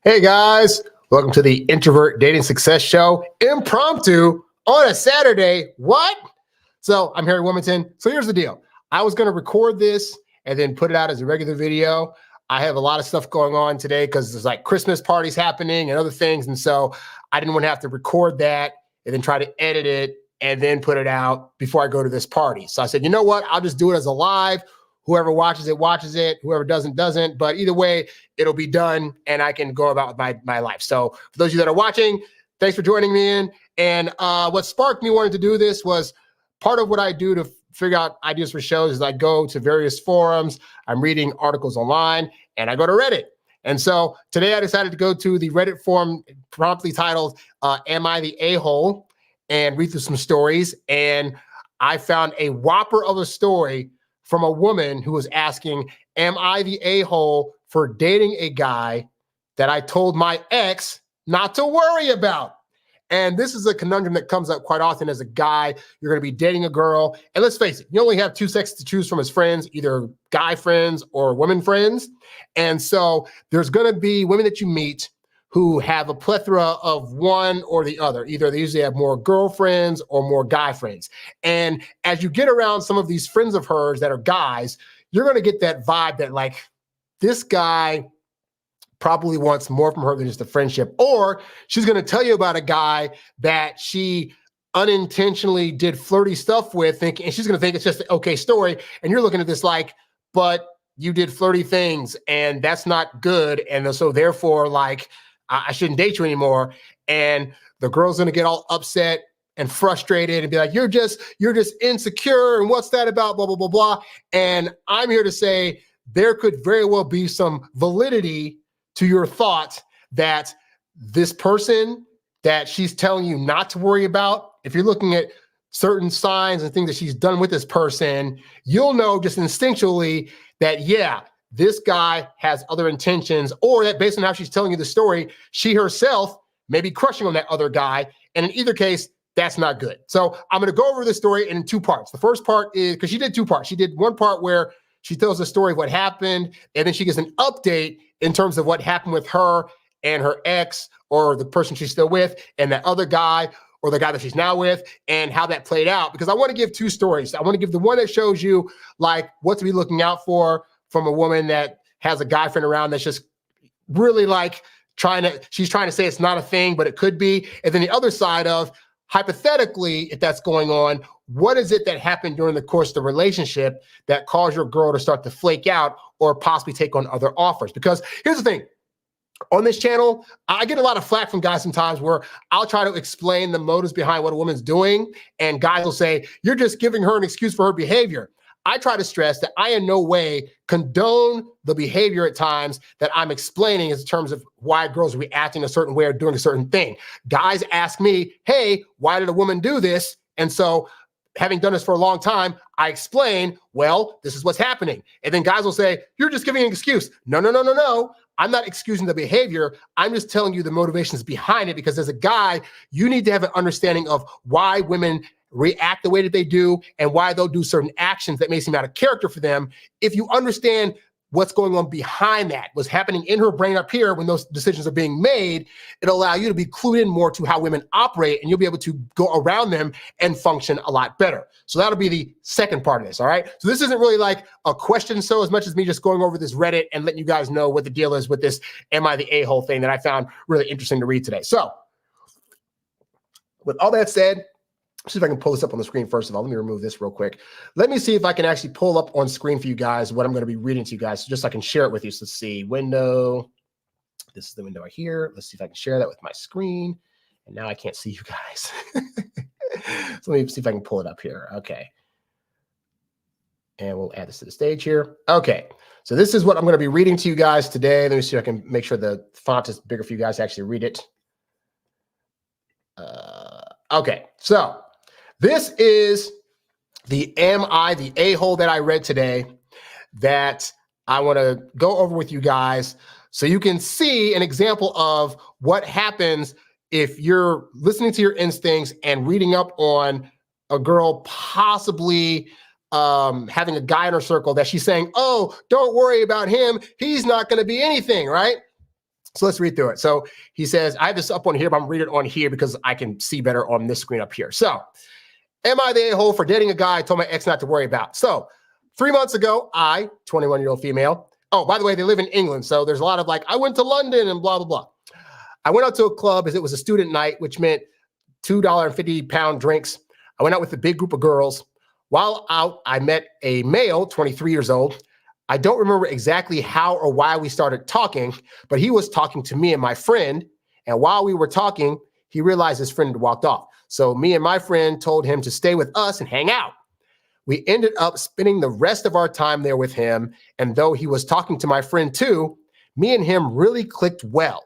Hey guys, welcome to the Introvert Dating Success Show, Impromptu on a Saturday. What? So I'm Harry Wilmington. So here's the deal. I was going to record this and then put it out as a regular video. I have a lot of stuff going on today because there's like Christmas parties happening and other things. And so I didn't want to have to record that and then try to edit it and then put it out before I go to this party. So I said, you know what? I'll just do it as a live. Whoever watches it, watches it. Whoever doesn't, doesn't. But either way, it'll be done and I can go about my life. So for those of you that are watching, thanks for joining me in. And what sparked me wanting to do this was part of what I do to figure out ideas for shows is I go to various forums. I'm reading articles online and I go to Reddit. And so today I decided to go to the Reddit forum promptly titled, Am I the A-hole? And read through some stories. And I found a whopper of a story from a woman who was asking, am I the a-hole for dating a guy that I told my ex not to worry about? And this is a conundrum that comes up quite often as a guy. You're going to be dating a girl. And let's face it, you only have two sexes to choose from as friends, either guy friends or women friends. And so there's going to be women that you meet who have a plethora of one or the other. Either they usually have more girlfriends or more guy friends. And as you get around some of these friends of hers that are guys, you're going to get that vibe that like, this guy probably wants more from her than just a friendship. Or she's going to tell you about a guy that she unintentionally did flirty stuff with, and she's going to think it's just an okay story. And you're looking at this like, but you did flirty things and that's not good. And so therefore, like, I shouldn't date you anymore. And the girl's going to get all upset and frustrated and be like, you're just insecure. And what's that about? Blah, blah, blah, blah. And I'm here to say there could very well be some validity to your thought that this person that she's telling you not to worry about, if you're looking at certain signs and things that she's done with this person, you'll know just instinctually that, yeah, this guy has other intentions, or that based on how she's telling you the story, she herself may be crushing on that other guy. And in either case, that's not good. So I'm going to go over this story in two parts. The first part is, because she did two parts. She did one part where she tells the story of what happened, and then she gives an update in terms of what happened with her and her ex, or the person she's still with, and that other guy, or the guy that she's now with, and how that played out. Because I want to give two stories. I want to give the one that shows you like what to be looking out for from a woman that has a guy friend around that's just really like she's trying to say it's not a thing, but it could be. And then the other side of, hypothetically, if that's going on, what is it that happened during the course of the relationship that caused your girl to start to flake out or possibly take on other offers? Because here's the thing. On this channel, I get a lot of flack from guys sometimes where I'll try to explain the motives behind what a woman's doing, and guys will say, you're just giving her an excuse for her behavior. I try to stress that I in no way condone the behavior at times that I'm explaining in terms of why girls are reacting a certain way or doing a certain thing. Guys ask me, hey, why did a woman do this? And so having done this for a long time, I explain, well, this is what's happening. And then guys will say, you're just giving an excuse. No, no, no, no, no. I'm not excusing the behavior. I'm just telling you the motivations behind it, because as a guy, you need to have an understanding of why women react the way that they do and why they'll do certain actions that may seem out of character for them. If you understand what's going on behind that, what's happening in her brain up here when those decisions are being made, it'll allow you to be clued in more to how women operate, and you'll be able to go around them and function a lot better. So that'll be the second part of this, all right? So this isn't really like a question so as much as me just going over this Reddit and letting you guys know what the deal is with this am I the a-hole thing that I found really interesting to read today. So with all that said, see if I can pull this up on the screen first of all. Let me remove this real quick. Let me see if I can actually pull up on screen for you guys what I'm going to be reading to you guys, just so I can share it with you. So let's see, window. This is the window right here. Let's see if I can share that with my screen. And now I can't see you guys. So let me see if I can pull it up here. Okay. And we'll add this to the stage here. Okay. So this is what I'm going to be reading to you guys today. Let me see if I can make sure the font is bigger for you guys to actually read it. Okay. So this is the Am I the A-hole that I read today that I want to go over with you guys so you can see an example of what happens if you're listening to your instincts and reading up on a girl possibly having a guy in her circle that she's saying, oh, don't worry about him. He's not going to be anything, right? So let's read through it. So he says, I have this up on here, but I'm reading it on here because I can see better on this screen up here. So, am I the a-hole for dating a guy I told my ex not to worry about? So 3 months ago, 21-year-old female. Oh, by the way, they live in England. So there's a lot of like, I went to London and blah, blah, blah. I went out to a club as it was a student night, which meant $2.50 drinks. I went out with a big group of girls. While out, I met a male, 23 years old. I don't remember exactly how or why we started talking, but he was talking to me and my friend. And while we were talking, he realized his friend had walked off. So me and my friend told him to stay with us and hang out. We ended up spending the rest of our time there with him. And though he was talking to my friend too, me and him really clicked well.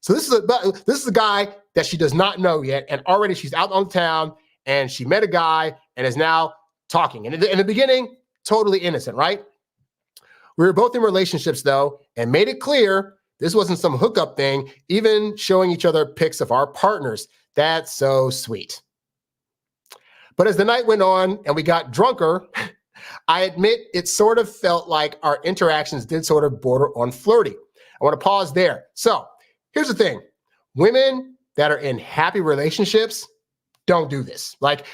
So this is a guy that she does not know yet. And already she's out on town and she met a guy and is now talking. And in the beginning, totally innocent, right? We were both in relationships though, and made it clear this wasn't some hookup thing, even showing each other pics of our partners. That's so sweet. But as the night went on and we got drunker, I admit it sort of felt like our interactions did sort of border on flirty. I want to pause there. So here's the thing. Women that are in happy relationships don't do this. Like,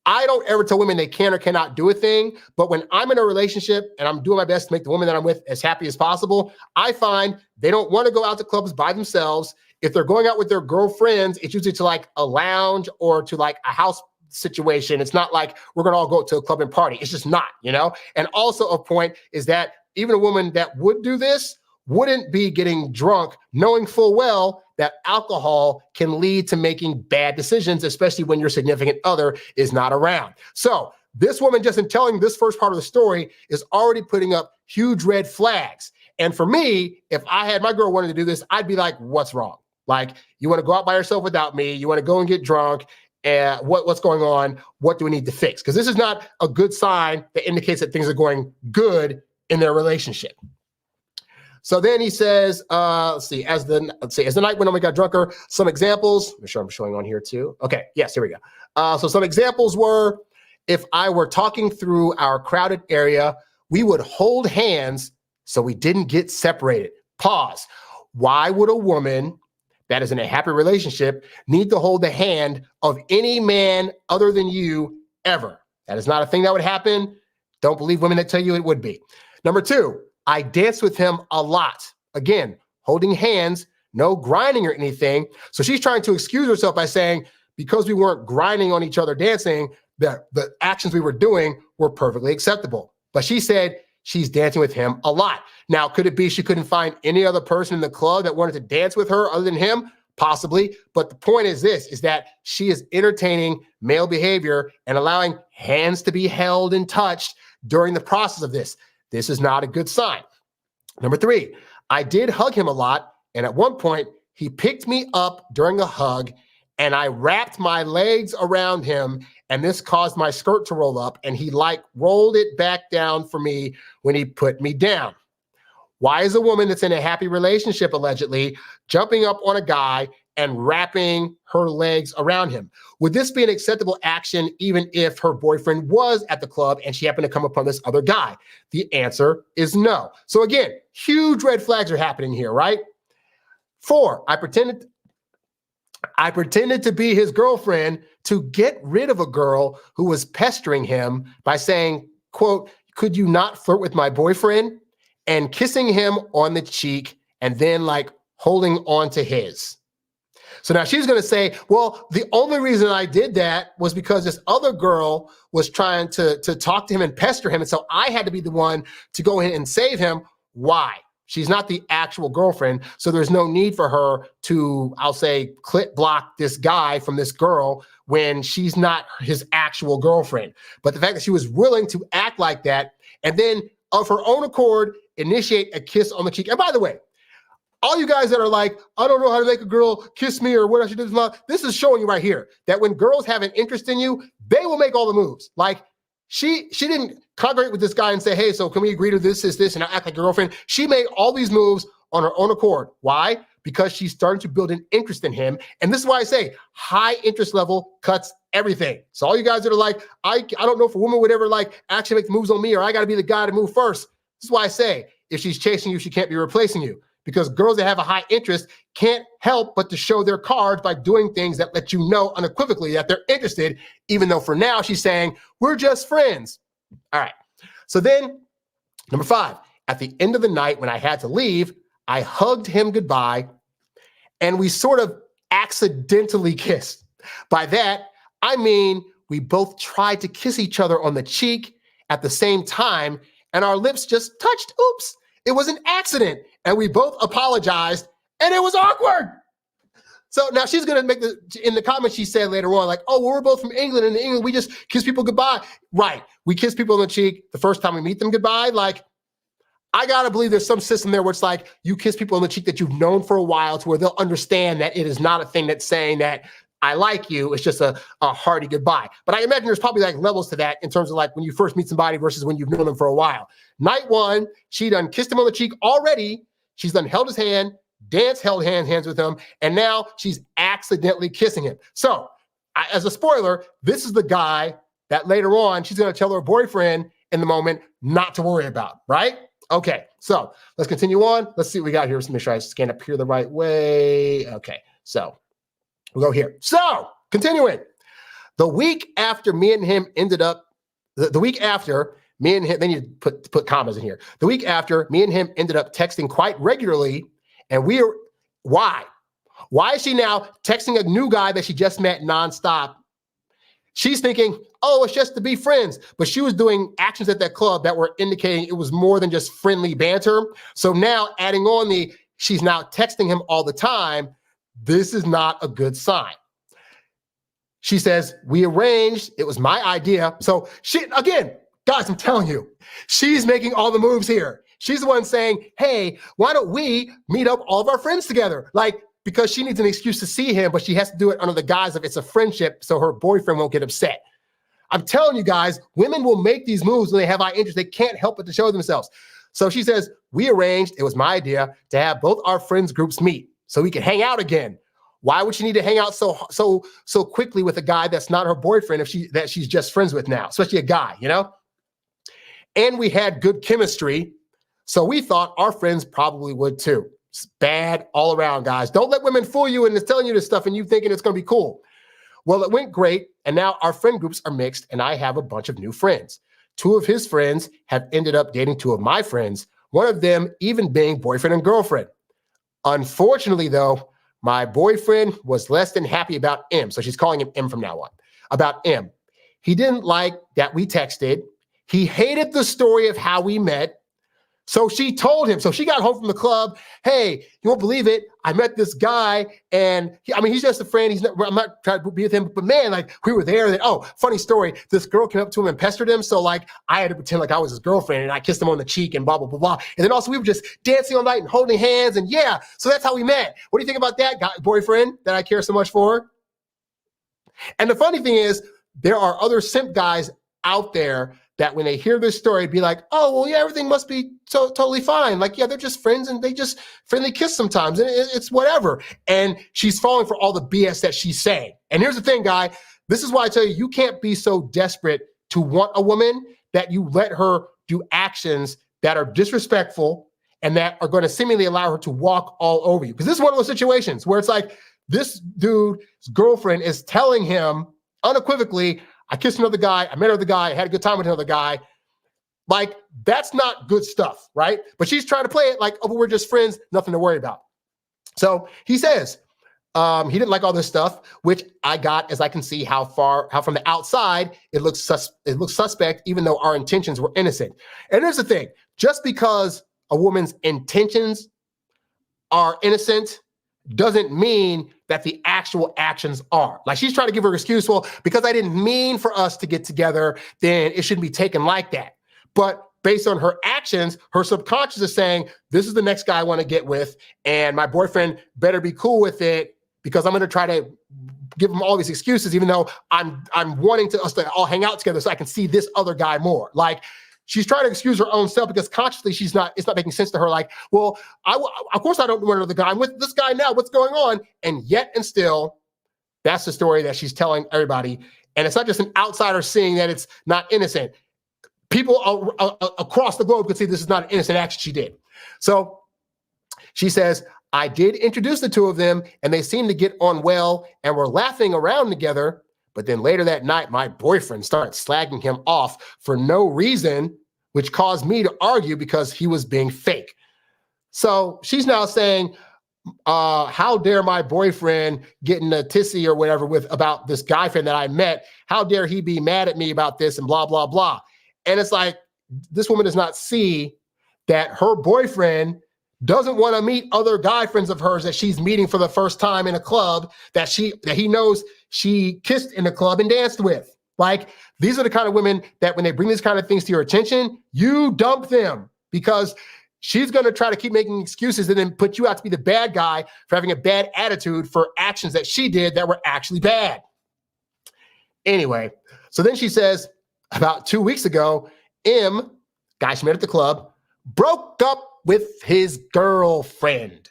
I don't ever tell women they can or cannot do a thing, but when I'm in a relationship and I'm doing my best to make the woman that I'm with as happy as possible, I find they don't want to go out to clubs by themselves. If they're going out with their girlfriends, it's usually to like a lounge or to like a house situation. It's not like we're going to all go to a club and party. It's just not, you know? And also a point is that even a woman that would do this wouldn't be getting drunk, knowing full well that alcohol can lead to making bad decisions, especially when your significant other is not around. So this woman, just in telling this first part of the story, is already putting up huge red flags. And for me, if I had my girl wanted to do this, I'd be like, what's wrong? Like, you want to go out by yourself without me? You want to go and get drunk? And what's going on? What do we need to fix? Because this is not a good sign that indicates that things are going good in their relationship. So then he says, as the night went on, we got drunker. Some examples. I'm sure I'm showing on here too. Okay, yes, here we go. So some examples were, if I were talking through our crowded area, we would hold hands so we didn't get separated. Pause. Why would a woman that is in a happy relationship need to hold the hand of any man other than you ever? That is not a thing that would happen. Don't believe women that tell you it would be. Number two, I danced with him a lot. Again, holding hands, no grinding or anything. So she's trying to excuse herself by saying, because we weren't grinding on each other dancing, that the actions we were doing were perfectly acceptable. But she said she's dancing with him a lot. Now, could it be she couldn't find any other person in the club that wanted to dance with her other than him? Possibly. But the point is this, is that she is entertaining male behavior and allowing hands to be held and touched during the process of this. This is not a good sign. Number three, I did hug him a lot. And at one point, he picked me up during a hug and I wrapped my legs around him. And this caused my skirt to roll up. And he like rolled it back down for me when he put me down. Why is a woman that's in a happy relationship allegedly jumping up on a guy and wrapping her legs around him? Would this be an acceptable action even if her boyfriend was at the club and she happened to come upon this other guy? The answer is no. So again, huge red flags are happening here, right? 4, I pretended to be his girlfriend to get rid of a girl who was pestering him by saying, quote, could you not flirt with my boyfriend? And kissing him on the cheek and then like holding on to his. So now she's going to say, well, the only reason I did that was because this other girl was trying to talk to him and pester him. And so I had to be the one to go in and save him. Why? She's not the actual girlfriend. So there's no need for her to, I'll say, clip block this guy from this girl when she's not his actual girlfriend. But the fact that she was willing to act like that and then of her own accord, initiate a kiss on the cheek. And by the way, all you guys that are like, I don't know how to make a girl kiss me or what I should do, this is showing you right here that when girls have an interest in you, they will make all the moves. Like she didn't congregate with this guy and say, hey, so can we agree to this, and act like your girlfriend? She made all these moves on her own accord. Why? Because she's starting to build an interest in him. And this is why I say high interest level cuts everything. So all you guys that are like, I don't know if a woman would ever like actually make the moves on me or I got to be the guy to move first. This is why I say, if she's chasing you, she can't be replacing you because girls that have a high interest can't help but to show their cards by doing things that let you know unequivocally that they're interested, even though for now she's saying, we're just friends. All right. So then, number 5, at the end of the night when I had to leave, I hugged him goodbye, and we sort of accidentally kissed. By that, I mean we both tried to kiss each other on the cheek at the same time, and our lips just touched. Oops, it was an accident, and we both apologized, and it was awkward. So now she's going to make in the comments she said later on, like, oh, well, we're both from England, and in England, we just kiss people goodbye. Right, we kiss people on the cheek the first time we meet them goodbye. Like, I got to believe there's some system there where it's like you kiss people on the cheek that you've known for a while to where they'll understand that it is not a thing that's saying that I like you. It's just a hearty goodbye. But I imagine there's probably like levels to that in terms of like when you first meet somebody versus when you've known them for a while. Night 1, she done kissed him on the cheek already. She's done held his hand, held hands with him, and now she's accidentally kissing him. So as a spoiler, this is the guy that later on she's going to tell her boyfriend in the moment not to worry about, right? Okay, so let's continue on. Let's see what we got here. Let's make sure I scan up here the right way. Okay, so we'll go here. So continuing. The week after me and him ended up, the week after me and him, then you put commas in here. The week after me and him ended up texting quite regularly, and why? Why is she now texting a new guy that she just met nonstop? She's thinking, oh, it's just to be friends. But she was doing actions at that club that were indicating it was more than just friendly banter. So now adding on she's now texting him all the time. This is not a good sign. She says, we arranged, it was my idea. So again, guys, I'm telling you, she's making all the moves here. She's the one saying, hey, why don't we meet up all of our friends together? Like, because she needs an excuse to see him, but she has to do it under the guise of it's a friendship so her boyfriend won't get upset. I'm telling you guys, women will make these moves when they have high interest. They can't help but to show themselves. So she says, we arranged, it was my idea, to have both our friends groups meet so we can hang out again. Why would she need to hang out so quickly with a guy that's not her boyfriend that she's just friends with now, especially a guy, you know? And we had good chemistry, so we thought our friends probably would too. It's bad all around, guys. Don't let women fool you and it's telling you this stuff and you thinking it's going to be cool. Well, it went great, and now our friend groups are mixed, and I have a bunch of new friends. 2 of his friends have ended up dating 2 of my friends, one of them even being boyfriend and girlfriend. Unfortunately, though, my boyfriend was less than happy about M, so she's calling him M from now on, about M. He didn't like that we texted. He hated the story of how we met. So she told him, so she got home from the club, hey, you won't believe it. I met this guy and he's just a friend. I'm not trying to be with him, but man, like we were there. And, oh, funny story. This girl came up to him and pestered him. So like I had to pretend like I was his girlfriend and I kissed him on the cheek and blah, blah, blah, blah. And then also we were just dancing all night and holding hands. And yeah, so that's how we met. What do you think about that guy, boyfriend that I care so much for? And the funny thing is there are other simp guys out there that when they hear this story, be like, oh, well, yeah, everything must be totally fine. Like, yeah, they're just friends and they just friendly kiss sometimes and it's whatever. And she's falling for all the BS that she's saying. And here's the thing, guy, this is why I tell you, you can't be so desperate to want a woman that you let her do actions that are disrespectful and that are going to seemingly allow her to walk all over you. Because this is one of those situations where it's like this dude's girlfriend is telling him unequivocally, I kissed another guy, I met another guy, I had a good time with another guy. Like, that's not good stuff, right? But she's trying to play it like, oh, we're just friends, nothing to worry about. So he says he didn't like all this stuff, which I got as I can see how from the outside it looks suspect, even though our intentions were innocent. And here's the thing, just because a woman's intentions are innocent doesn't mean that the actual actions are. Like she's trying to give her an excuse, well, because I didn't mean for us to get together, then it shouldn't be taken like that. But based on her actions, her subconscious is saying, this is the next guy I want to get with, and my boyfriend better be cool with it because I'm going to try to give him all these excuses, even though I'm wanting us to all hang out together so I can see this other guy more. Like, she's trying to excuse her own self because consciously it's not making sense to her. Like, well, of course I don't want another guy. I'm with this guy now. What's going on? And yet and still, that's the story that she's telling everybody. And it's not just an outsider seeing that it's not innocent. People across the globe could see this is not an innocent action she did. So She says, I did introduce the two of them and they seemed to get on well and were laughing around together. But then later that night, my boyfriend started slagging him off for no reason, which caused me to argue because he was being fake. So she's now saying, how dare my boyfriend getting a tissy or whatever about this guy friend that I met? How dare he be mad at me about this and blah, blah, blah. And it's like, this woman does not see that her boyfriend doesn't want to meet other guy friends of hers that she's meeting for the first time in a club that he knows she kissed in the club and danced with. Like, these are the kind of women that when they bring these kind of things to your attention, you dump them, because she's going to try to keep making excuses and then put you out to be the bad guy for having a bad attitude for actions that she did that were actually bad. Anyway, so then she says, about 2 weeks ago, guy she met at the club, broke up with his girlfriend.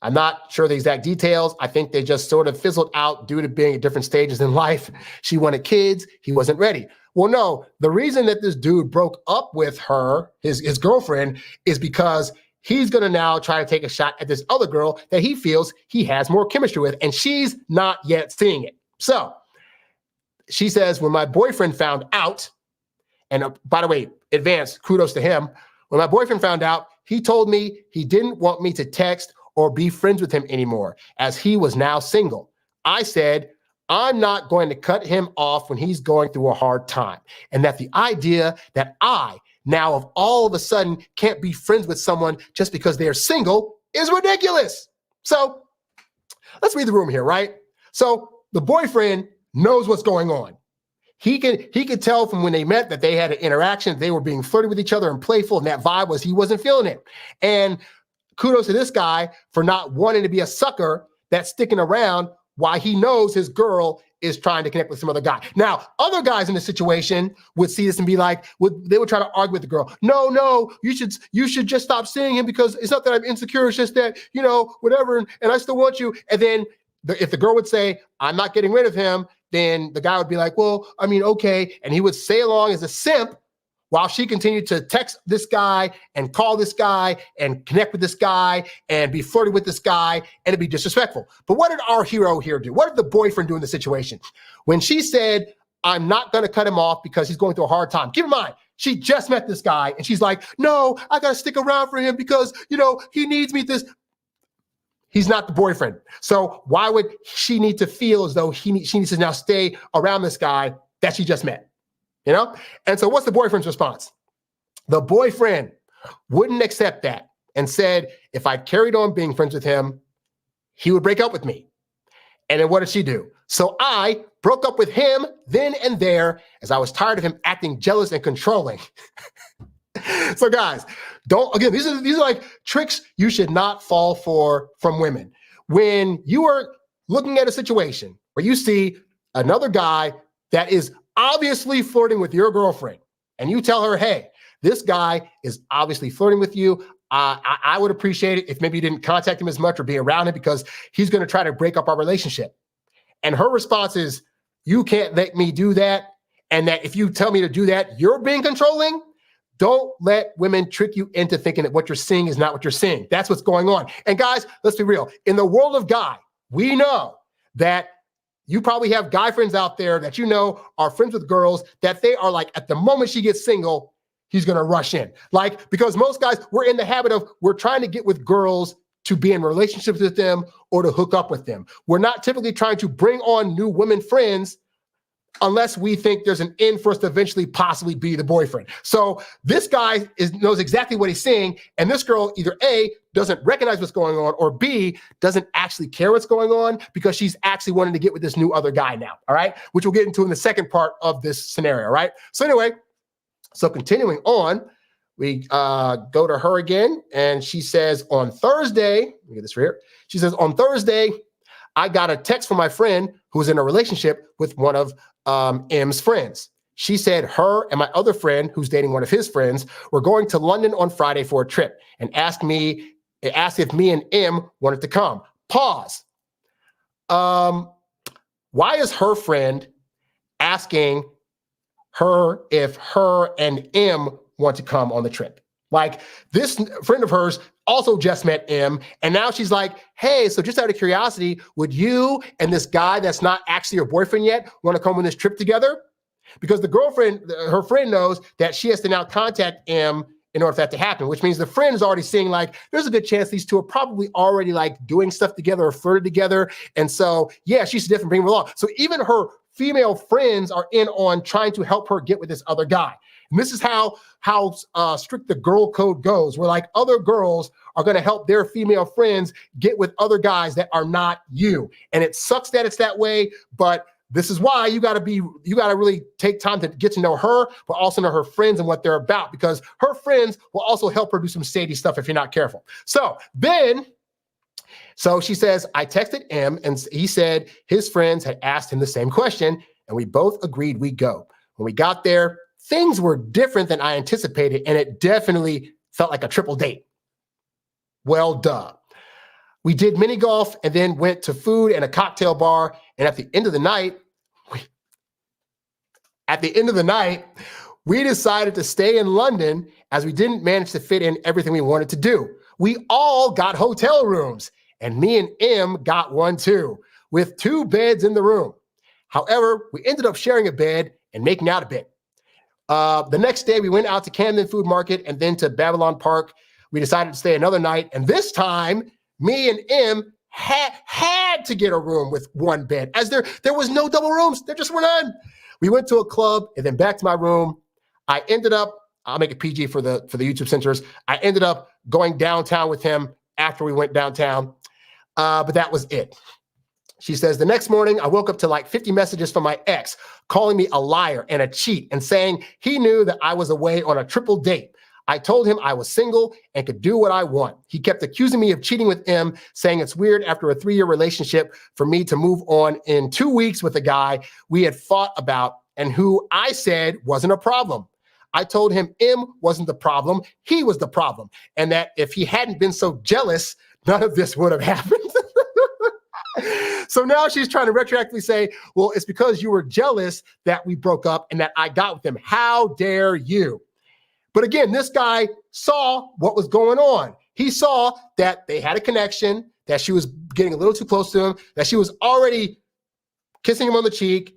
I'm not sure the exact details. I think they just sort of fizzled out due to being at different stages in life. She wanted kids. He wasn't ready. Well, no, the reason that this dude broke up with her, his girlfriend, is because he's going to now try to take a shot at this other girl that he feels he has more chemistry with, and she's not yet seeing it. So she says, when my boyfriend found out, and by the way, advance, kudos to him. When my boyfriend found out, he told me he didn't want me to text or be friends with him anymore, as he was now single. I said, I'm not going to cut him off when he's going through a hard time. And that the idea that I now of all of a sudden can't be friends with someone just because they're single is ridiculous. So let's read the room here, right? So the boyfriend knows what's going on. He could tell from when they met that they had an interaction, they were being flirty with each other and playful, and that vibe was he wasn't feeling it. And kudos to this guy for not wanting to be a sucker that's sticking around while he knows his girl is trying to connect with some other guy. Now, other guys in the situation would see this and be like, they would try to argue with the girl. No, you should just stop seeing him, because it's not that I'm insecure. It's just that, whatever. And I still want you. And then if the girl would say, I'm not getting rid of him, then the guy would be like, well, I mean, okay. And he would say along as a simp while she continued to text this guy and call this guy and connect with this guy and be flirty with this guy and to be disrespectful. But what did our hero here do? What did the boyfriend do in the situation? When she said, I'm not going to cut him off because he's going through a hard time. Keep in mind, she just met this guy and she's like, no, I got to stick around for him because, he needs me this. He's not the boyfriend. So why would she need to feel as though she needs to now stay around this guy that she just met? And so what's the boyfriend's response? The boyfriend wouldn't accept that and said, if I carried on being friends with him, he would break up with me. And then what did she do? So I broke up with him then and there, as I was tired of him acting jealous and controlling. So guys, these are like tricks you should not fall for from women. When you are looking at a situation where you see another guy that is obviously flirting with your girlfriend, and you tell her, hey, this guy is obviously flirting with you. I would appreciate it if maybe you didn't contact him as much or be around him because he's going to try to break up our relationship. And her response is, you can't let me do that. And that if you tell me to do that, you're being controlling. Don't let women trick you into thinking that what you're seeing is not what you're seeing. That's what's going on. And guys, let's be real. In the world of guy, we know that you probably have guy friends out there that are friends with girls that they are like, at the moment she gets single, he's going to rush in. Like, because most guys, we're in the habit of, we're trying to get with girls to be in relationships with them or to hook up with them. We're not typically trying to bring on new women friends unless we think there's an in for us to eventually possibly be the boyfriend. So this guy knows exactly what he's saying, and this girl either A, doesn't recognize what's going on, or B, doesn't actually care what's going on because she's actually wanting to get with this new other guy now, all right? Which we'll get into in the second part of this scenario, right? So anyway, continuing on, we go to her again, and she says on Thursday, let me get this right here. She says, on Thursday, I got a text from my friend who was in a relationship with one of M's friends. She said her and my other friend, who's dating one of his friends, were going to London on Friday for a trip and asked if me and M wanted to come. Pause. Why is her friend asking her if her and M want to come on the trip? Like, this friend of hers also just met M. And now she's like, hey, so just out of curiosity, would you and this guy that's not actually your boyfriend yet want to come on this trip together? Because the girlfriend, her friend knows that she has to now contact M in order for that to happen, which means the friend is already seeing like, there's a good chance these two are probably already like doing stuff together or flirted together. And so, yeah, she's different, bring them along. So even her female friends are in on trying to help her get with this other guy. And this is how strict the girl code goes, where like other girls are going to help their female friends get with other guys that are not you. And it sucks that it's that way, but this is why you got to really take time to get to know her, but also know her friends and what they're about, because her friends will also help her do some shady stuff if you're not careful. So she says, I texted M and he said his friends had asked him the same question and we both agreed we'd go. When we got there, things were different than I anticipated and it definitely felt like a triple date. Well, duh. We did mini golf and then went to food and a cocktail bar. And at the end of the night, we decided to stay in London as we didn't manage to fit in everything we wanted to do. We all got hotel rooms and me and M got one too, with 2 beds in the room. However, we ended up sharing a bed and making out a bit. The next day we went out to Camden Food Market and then to Babylon Park. We decided to stay another night. And this time me and M had to get a room with 1 bed, as there was no double rooms. There just were none. We went to a club and then back to my room. I ended up, I'll make it PG for the YouTube censors. I ended up going downtown with him after we went downtown, but that was it. She says, the next morning, I woke up to like 50 messages from my ex calling me a liar and a cheat and saying he knew that I was away on a triple date. I told him I was single and could do what I want. He kept accusing me of cheating with M, saying it's weird after a 3-year relationship for me to move on in 2 weeks with a guy we had fought about and who I said wasn't a problem. I told him M wasn't the problem, he was the problem, and that if he hadn't been so jealous, none of this would have happened. So now she's trying to retroactively say, well, it's because you were jealous that we broke up and that I got with him. How dare you? But again, this guy saw what was going on. He saw that they had a connection, that she was getting a little too close to him, that she was already kissing him on the cheek,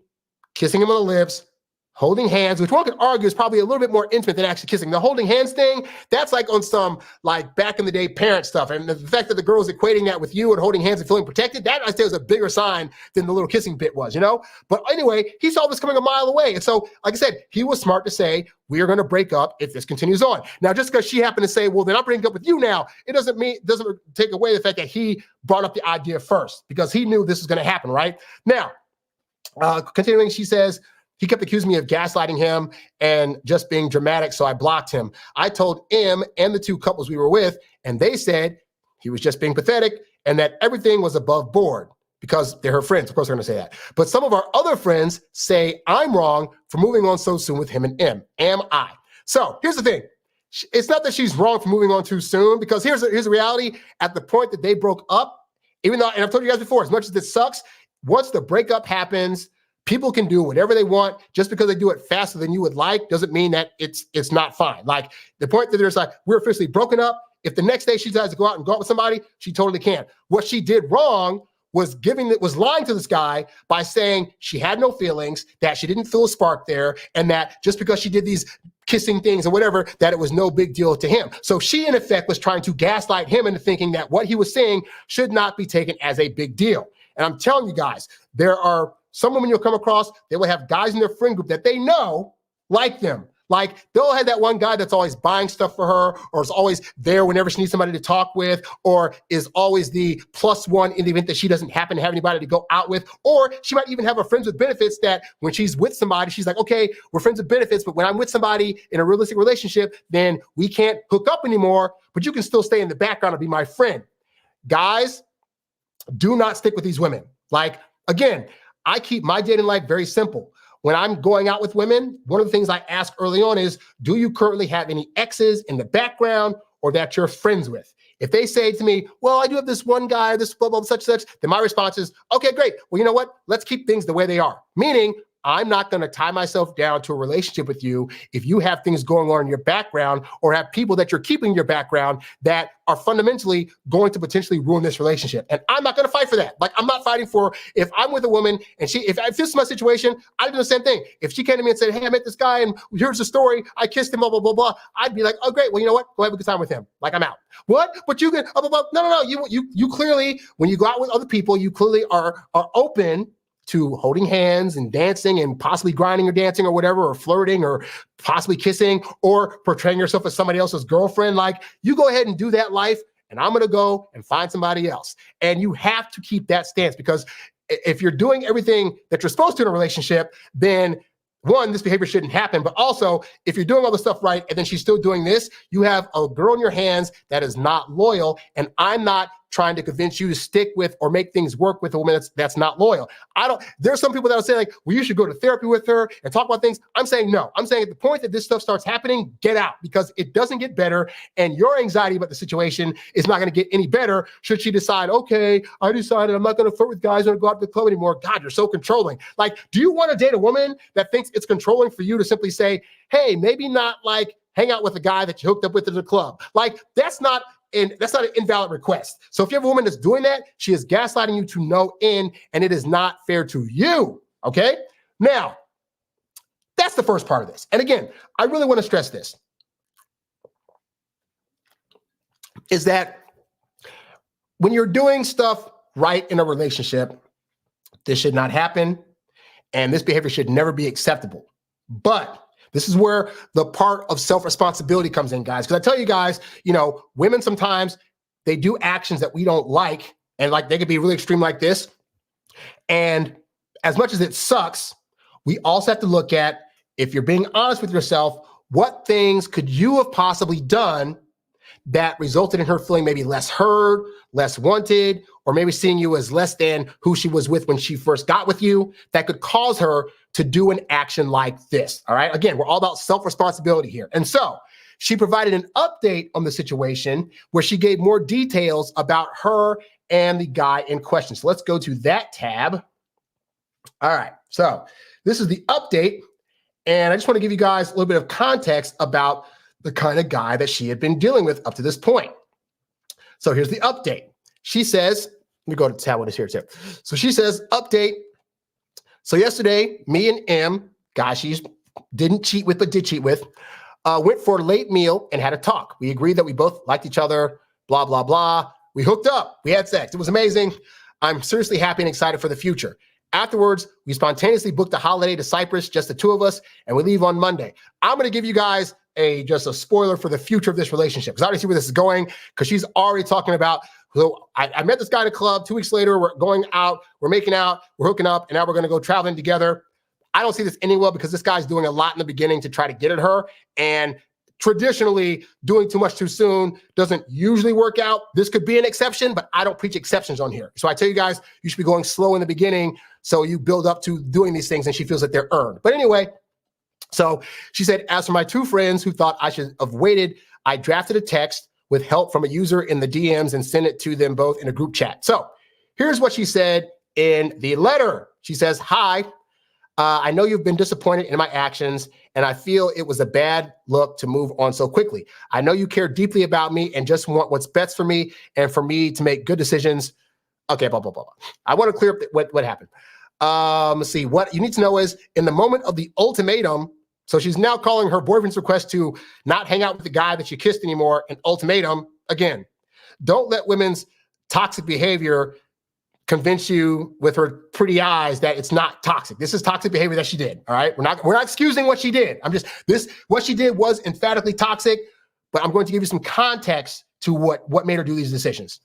kissing him on the lips, holding hands, which one could argue is probably a little bit more intimate than actually kissing. The holding hands thing, that's like on some like back in the day parent stuff. And the fact that the girl is equating that with you and holding hands and feeling protected, that I say is a bigger sign than the little kissing bit was, you know? But anyway, he saw this coming a mile away. And so, like I said, he was smart to say, we are going to break up if this continues on. Now, just because she happened to say, well, then I'm breaking up with you now, it doesn't take away the fact that he brought up the idea first, because he knew this was going to happen, right? Now, continuing, she says, he kept accusing me of gaslighting him and just being dramatic, so I blocked him. I told M and the 2 couples we were with, and they said he was just being pathetic and that everything was above board because they're her friends. Of course, they're going to say that. But some of our other friends say I'm wrong for moving on so soon with him and M. Am I? So here's the thing. It's not that she's wrong for moving on too soon, because here's the reality. At the point that they broke up, even though, and I've told you guys before, as much as this sucks, once the breakup happens, people can do whatever they want. Just because they do it faster than you would like doesn't mean that it's not fine. Like the point that there's like, we're officially broken up. If the next day she decides to go out with somebody, she totally can. What she did wrong was lying to this guy by saying she had no feelings, that she didn't feel a spark there, and that just because she did these kissing things or whatever, that it was no big deal to him. So she, in effect, was trying to gaslight him into thinking that what he was saying should not be taken as a big deal. And I'm telling you guys, there are some women you'll come across, they will have guys in their friend group that they know like them. Like they'll have that one guy that's always buying stuff for her, or is always there whenever she needs somebody to talk with, or is always the +1 in the event that she doesn't happen to have anybody to go out with. Or she might even have a friends with benefits that when she's with somebody, she's like, okay, we're friends with benefits, but when I'm with somebody in a realistic relationship, then we can't hook up anymore, but you can still stay in the background and be my friend. Guys, do not stick with these women. Like, again, I keep my dating life very simple. When I'm going out with women, one of the things I ask early on is, do you currently have any exes in the background or that you're friends with? If they say to me, well, I do have this one guy, this blah, blah, such, then my response is, okay, great. Well, you know what? Let's keep things the way they are. Meaning, I'm not going to tie myself down to a relationship with you if you have things going on in your background or have people that you're keeping in your background that are fundamentally going to potentially ruin this relationship. And I'm not going to fight for that. Like, I'm not fighting for, if I'm with a woman and if this is my situation, I'd do the same thing. If she came to me and said, hey, I met this guy and here's the story, I kissed him, blah, blah, blah, blah, I'd be like, oh, great. Well, you know what? Go have a good time with him. Like, I'm out. What? But you can, blah, blah, blah. No. You clearly, when you go out with other people, you clearly are open to holding hands and dancing and possibly grinding or dancing or whatever, or flirting or possibly kissing or portraying yourself as somebody else's girlfriend. Like, you go ahead and do that life, and I'm going to go and find somebody else. And you have to keep that stance, because if you're doing everything that you're supposed to in a relationship, then one, this behavior shouldn't happen. But also, if you're doing all the stuff right and then she's still doing this, you have a girl in your hands that is not loyal. And I'm not trying to convince you to stick with or make things work with a woman that's not loyal. There's some people that will say, like, well, you should go to therapy with her and talk about things. I'm saying no. I'm saying at the point that this stuff starts happening, get out, because it doesn't get better. And your anxiety about the situation is not going to get any better should she decide, okay, I decided I'm not going to flirt with guys or go out to the club anymore. God, you're so controlling. Like, do you want to date a woman that thinks it's controlling for you to simply say, hey, maybe not like hang out with a guy that you hooked up with at the club? Like, that's not an invalid request. So if you have a woman that's doing that, she is gaslighting you to no end, and it is not fair to you. Okay? Now, that's the first part of this. And again, I really want to stress this, is that when you're doing stuff right in a relationship, this should not happen, and this behavior should never be acceptable. But this is where the part of self-responsibility comes in, guys. Because I tell you guys, women sometimes, they do actions that we don't like, and like they could be really extreme like this. And as much as it sucks, we also have to look at, if you're being honest with yourself, what things could you have possibly done that resulted in her feeling maybe less heard, less wanted, or maybe seeing you as less than who she was with when she first got with you, that could cause her to do an action like this. All right. Again, we're all about self-responsibility here. And so she provided an update on the situation where she gave more details about her and the guy in question. So let's go to that tab. All right. So this is the update. And I just want to give you guys a little bit of context about the kind of guy that she had been dealing with up to this point. So here's the update. She says, let me go to tab one, here too. So she says, update. So yesterday, me and M, guy she didn't cheat with, but did cheat with, went for a late meal and had a talk. We agreed that we both liked each other, blah, blah, blah. We hooked up. We had sex. It was amazing. I'm seriously happy and excited for the future. Afterwards, we spontaneously booked a holiday to Cyprus, just the two of us, and we leave on Monday. I'm going to give you guys just a spoiler for the future of this relationship, because I already see where this is going, because she's already talking about, so I met this guy in a club. 2 weeks later, we're going out, we're making out, we're hooking up, and now we're going to go traveling together. I don't see this ending well, because this guy's doing a lot in the beginning to try to get at her. And traditionally, doing too much too soon doesn't usually work out. This could be an exception, but I don't preach exceptions on here. So I tell you guys, you should be going slow in the beginning so you build up to doing these things and she feels that they're earned. But anyway, so she said, as for my two friends who thought I should have waited, I drafted a text with help from a user in the DMs and sent it to them both in a group chat. So here's what she said in the letter. She says, hi, I know you've been disappointed in my actions, and I feel it was a bad look to move on so quickly. I know you care deeply about me and just want what's best for me and for me to make good decisions. Okay, blah, blah, blah, blah. I want to clear up what happened. Let's see. What you need to know is, in the moment of the ultimatum, so she's now calling her boyfriend's request to not hang out with the guy that she kissed anymore an ultimatum. Again, don't let women's toxic behavior convince you with her pretty eyes that it's not toxic. This is toxic behavior that she did. All right. We're not excusing what she did. What she did was emphatically toxic, but I'm going to give you some context to what made her do these decisions.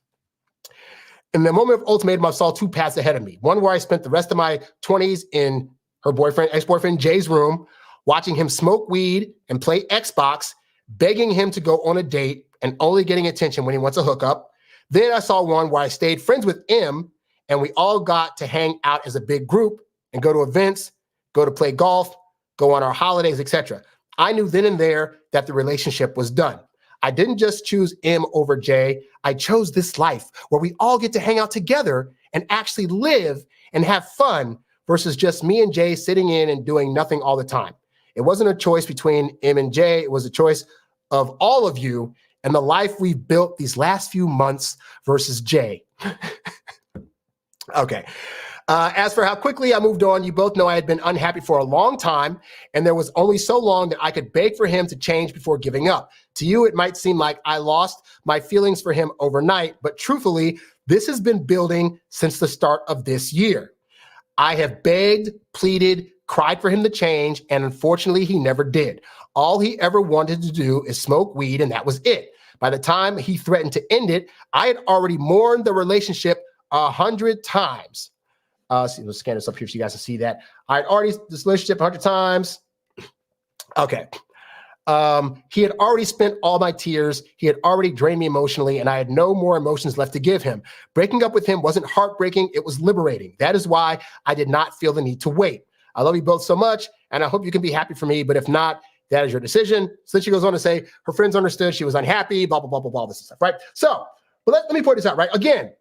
In the moment of ultimatum, I saw two paths ahead of me. One where I spent the rest of my 20s in her ex-boyfriend Jay's room, watching him smoke weed and play Xbox, begging him to go on a date and only getting attention when he wants a hookup. Then I saw one where I stayed friends with M, and we all got to hang out as a big group and go to events, go to play golf, go on our holidays, etc. I knew then and there that the relationship was done. I didn't just choose M over J. I chose this life where we all get to hang out together and actually live and have fun versus just me and Jay sitting in and doing nothing all the time. It wasn't a choice between him and Jay. It was a choice of all of you and the life we've built these last few months versus Jay. Okay. As for how quickly I moved on, you both know I had been unhappy for a long time, and there was only so long that I could beg for him to change before giving up. To you, it might seem like I lost my feelings for him overnight, but truthfully, this has been building since the start of this year. I have begged, pleaded, cried for him to change, and unfortunately, he never did. All he ever wanted to do is smoke weed, and that was it. By the time he threatened to end it, I had already mourned the relationship 100 times. See, let's scan this up here so you guys can see that. I had already this relationship 100 times. Okay. He had already spent all my tears. He had already drained me emotionally, and I had no more emotions left to give him. Breaking up with him wasn't heartbreaking. It was liberating. That is why I did not feel the need to wait. I love you both so much, and I hope you can be happy for me, but if not, that is your decision. So then she goes on to say her friends understood she was unhappy, blah, blah, blah, blah, blah, this stuff, right? So, but let me point this out, right? Again,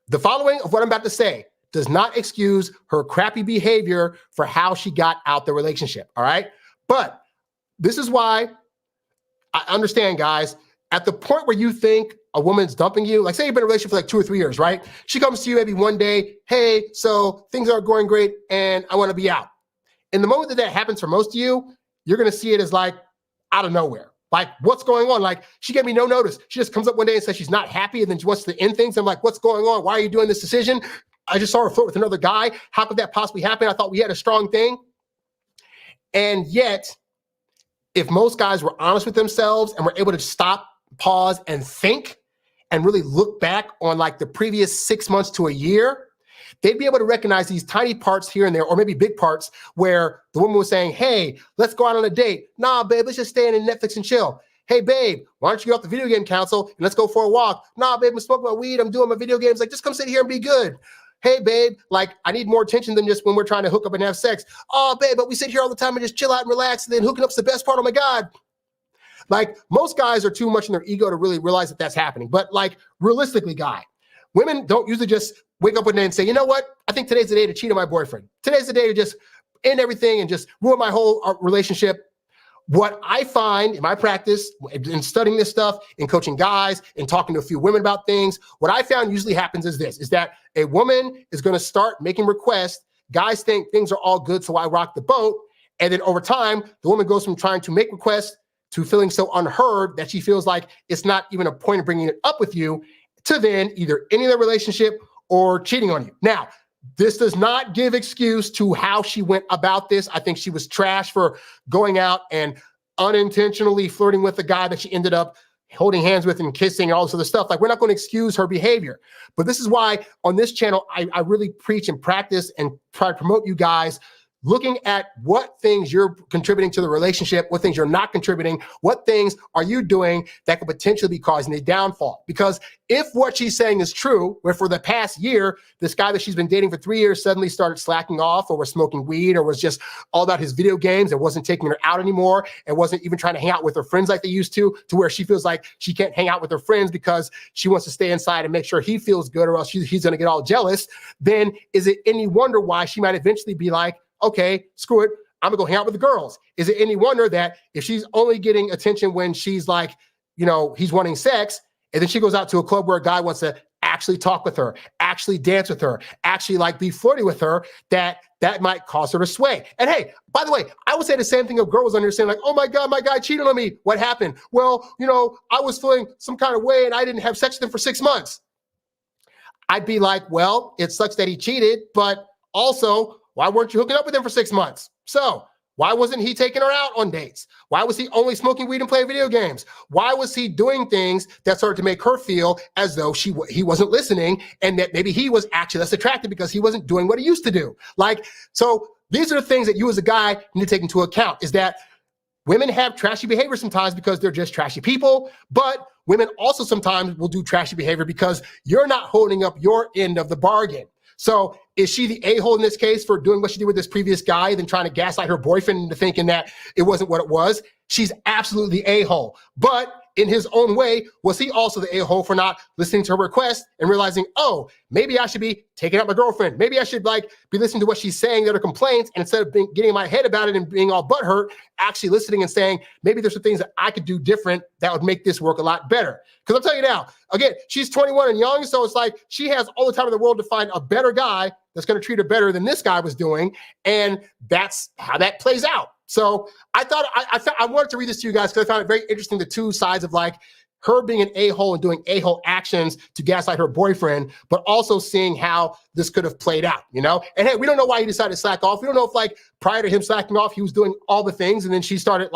the following of what I'm about to say does not excuse her crappy behavior for how she got out the relationship, all right? But this is why I understand, guys, at the point where you think a woman's dumping you, like say you've been in a relationship for like 2 or 3 years, right? She comes to you maybe one day, hey, so things aren't going great and I want to be out. In the moment that that happens for most of you, you're going to see it as like out of nowhere. Like, what's going on? Like, she gave me no notice. She just comes up one day and says she's not happy and then she wants to end things. I'm like, what's going on? Why are you doing this decision? I just saw her flirt with another guy. How could that possibly happen? I thought we had a strong thing. And yet, if most guys were honest with themselves and were able to stop, pause, and think and really look back on like the previous 6 months to a year, they'd be able to recognize these tiny parts here and there, or maybe big parts where the woman was saying, hey, let's go out on a date. Nah, babe, let's just stay in Netflix and chill. Hey, babe, why don't you get off the video game console and let's go for a walk? Nah, babe, I'm smoking my weed. I'm doing my video games. Like, just come sit here and be good. Hey, babe, like, I need more attention than just when we're trying to hook up and have sex. Oh, babe, but we sit here all the time and just chill out and relax, and then hooking up's the best part. Oh, my God. Like, most guys are too much in their ego to really realize that that's happening. But, like, realistically, women don't usually just wake up one day and say, you know what? I think today's the day to cheat on my boyfriend. Today's the day to just end everything and just ruin my whole relationship. What I find in my practice, in studying this stuff, in coaching guys, in talking to a few women about things, what I found usually happens is this, is that a woman is going to start making requests. Guys think things are all good, so I rock the boat. And then over time, the woman goes from trying to make requests to feeling so unheard that she feels like it's not even a point of bringing it up with you, to then either ending the relationship or cheating on you. Now, this does not give excuse to how she went about this. I think she was trash for going out and unintentionally flirting with the guy that she ended up holding hands with and kissing and all this other stuff. Like, we're not going to excuse her behavior. But this is why on this channel, I really preach and practice and try to promote you guys looking at what things you're contributing to the relationship, what things you're not contributing, what things are you doing that could potentially be causing the downfall. Because if what she's saying is true, where for the past year, this guy that she's been dating for 3 years suddenly started slacking off or was smoking weed or was just all about his video games and wasn't taking her out anymore and wasn't even trying to hang out with her friends like they used to where she feels like she can't hang out with her friends because she wants to stay inside and make sure he feels good or else he's going to get all jealous, then is it any wonder why she might eventually be like, okay, screw it, I'm gonna go hang out with the girls? Is it any wonder that if she's only getting attention when she's like, you know, he's wanting sex, and then she goes out to a club where a guy wants to actually talk with her, actually dance with her, actually like be flirty with her, that might cause her to sway. And hey, by the way, I would say the same thing if girls understand, like, oh my God, my guy cheated on me. What happened? Well, you know, I was feeling some kind of way and I didn't have sex with him for 6 months. I'd be like, well, it sucks that he cheated, but also, why weren't you hooking up with him for 6 months? So why wasn't he taking her out on dates? Why was he only smoking weed and playing video games? Why was he doing things that started to make her feel as though he wasn't listening and that maybe he was actually less attractive because he wasn't doing what he used to do? Like, so these are the things that you as a guy need to take into account, is that women have trashy behavior sometimes because they're just trashy people, but women also sometimes will do trashy behavior because you're not holding up your end of the bargain. So is she the a-hole in this case for doing what she did with this previous guy and then trying to gaslight her boyfriend into thinking that it wasn't what it was? She's absolutely the a-hole. But in his own way, was he also the a-hole for not listening to her request and realizing, oh, maybe I should be taking out my girlfriend. Maybe I should be listening to what she's saying, that are complaints, and instead of getting in my head about it and being all butthurt, actually listening and saying, maybe there's some things that I could do different that would make this work a lot better. Because I'm telling you now, again, she's 21 and young, so it's like she has all the time in the world to find a better guy that's going to treat her better than this guy was doing, and that's how that plays out. So I thought I wanted to read this to you guys because I found it very interesting, the two sides of her being an a-hole and doing a-hole actions to gaslight her boyfriend, but also seeing how this could have played out, And hey, we don't know why he decided to slack off. We don't know if prior to him slacking off, he was doing all the things and then she started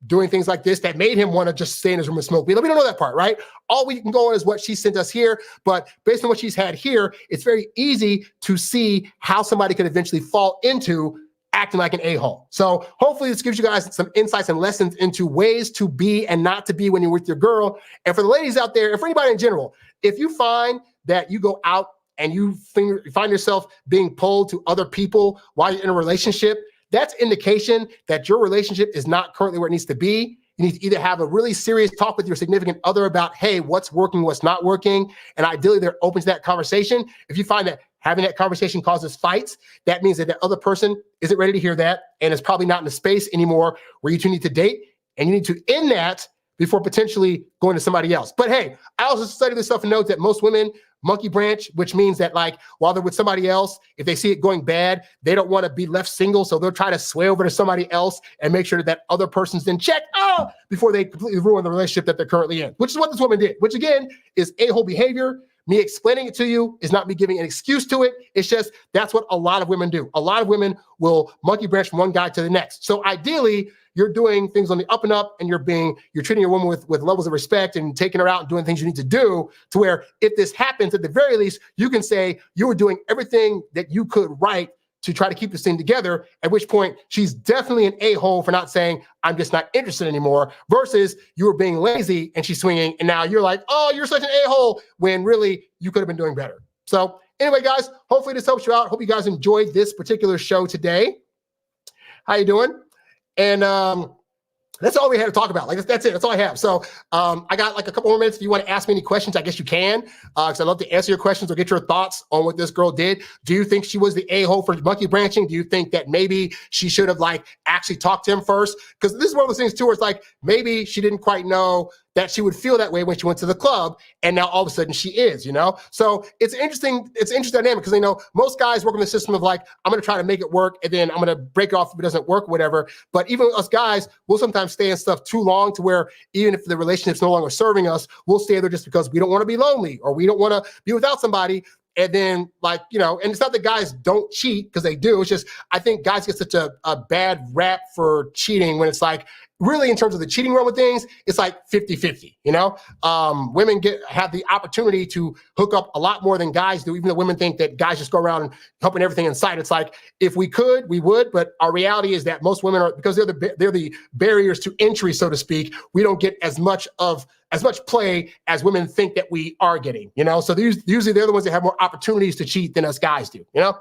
doing things like this that made him want to just stay in his room and smoke weed. We don't know that part, right? All we can go on is what she sent us here, but based on what she's had here, it's very easy to see how somebody could eventually fall into acting like an a-hole. So hopefully this gives you guys some insights and lessons into ways to be and not to be when you're with your girl. And for the ladies out there, and for anybody in general, if you find that you go out and you find yourself being pulled to other people while you're in a relationship, that's indication that your relationship is not currently where it needs to be. You need to either have a really serious talk with your significant other about, hey, what's working, what's not working, and ideally they're open to that conversation. If you find that having that conversation causes fights, that means that the other person isn't ready to hear that and is probably not in the space anymore where you two need to date, and you need to end that before potentially going to somebody else. But hey, I also studied this stuff and note that most women monkey branch, which means that while they're with somebody else, if they see it going bad, they don't want to be left single. So they'll try to sway over to somebody else and make sure that other person's in check before they completely ruin the relationship that they're currently in, which is what this woman did, which again is a-hole behavior. Me explaining it to you is not me giving an excuse to it. It's just that's what a lot of women do. A lot of women will monkey branch from one guy to the next. So ideally, you're doing things on the up and up, and you're treating your woman with levels of respect and taking her out and doing things you need to do to where if this happens, at the very least, you can say you were doing everything that you could right to try to keep this thing together, at which point she's definitely an a-hole for not saying, I'm just not interested anymore, versus you were being lazy and she's swinging, and now you're like, oh, you're such an a-hole, when really you could have been doing better. So anyway, guys, hopefully this helps you out. Hope you guys enjoyed this particular show today. How you doing? And that's all we had to talk about. That's it. That's all I have. So I got a couple more minutes. If you want to ask me any questions, I guess you can, because I'd love to answer your questions or get your thoughts on what this girl did. Do you think she was the a-hole for monkey branching? Do you think that maybe she should have actually talked to him first? Because this is one of those things too, where it's maybe she didn't quite know that she would feel that way when she went to the club, and now all of a sudden she is, So it's interesting dynamic, because most guys work in the system of I'm going to try to make it work, and then I'm going to break it off if it doesn't work, whatever. But even us guys, we'll sometimes stay in stuff too long to where even if the relationship's no longer serving us, we'll stay there just because we don't want to be lonely or we don't want to be without somebody. And then and it's not that guys don't cheat, because they do. It's just, I think guys get such a bad rap for cheating when it's really in terms of the cheating realm of things, it's 50-50, Women have the opportunity to hook up a lot more than guys do, even though women think that guys just go around helping everything in sight. It's if we could, we would, but our reality is that most women because they're the barriers to entry, so to speak. We don't get as much play as women think that we are getting, So usually they're the ones that have more opportunities to cheat than us guys do, But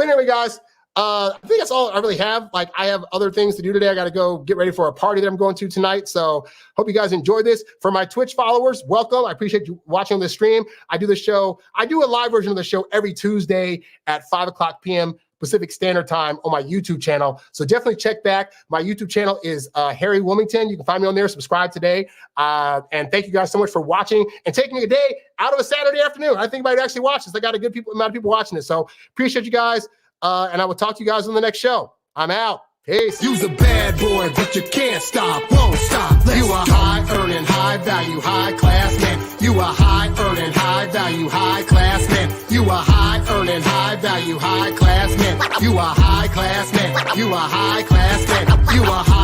anyway, guys, I think that's all I really have. I have other things to do today. I got to go get ready for a party that I'm going to tonight. So hope you guys enjoyed this. For my Twitch followers, welcome. I appreciate you watching the stream. I do a live version of the show every Tuesday at 5:00 p.m. Pacific Standard Time on my YouTube channel. So definitely check back. My YouTube channel is Harry Wilmington. You can find me on there. Subscribe today. And thank you guys so much for watching and taking a day out of a Saturday afternoon. I think you might actually watch this. I got a good amount of people watching this. So appreciate you guys. And I will talk to you guys on the next show. I'm out. Peace. You's a bad boy, but you can't stop, won't stop. You a high earning, high value, high class man. You a high earning, high value, high class man. You a high earning, high value, high class man. You a high class man. You a high class man. You a high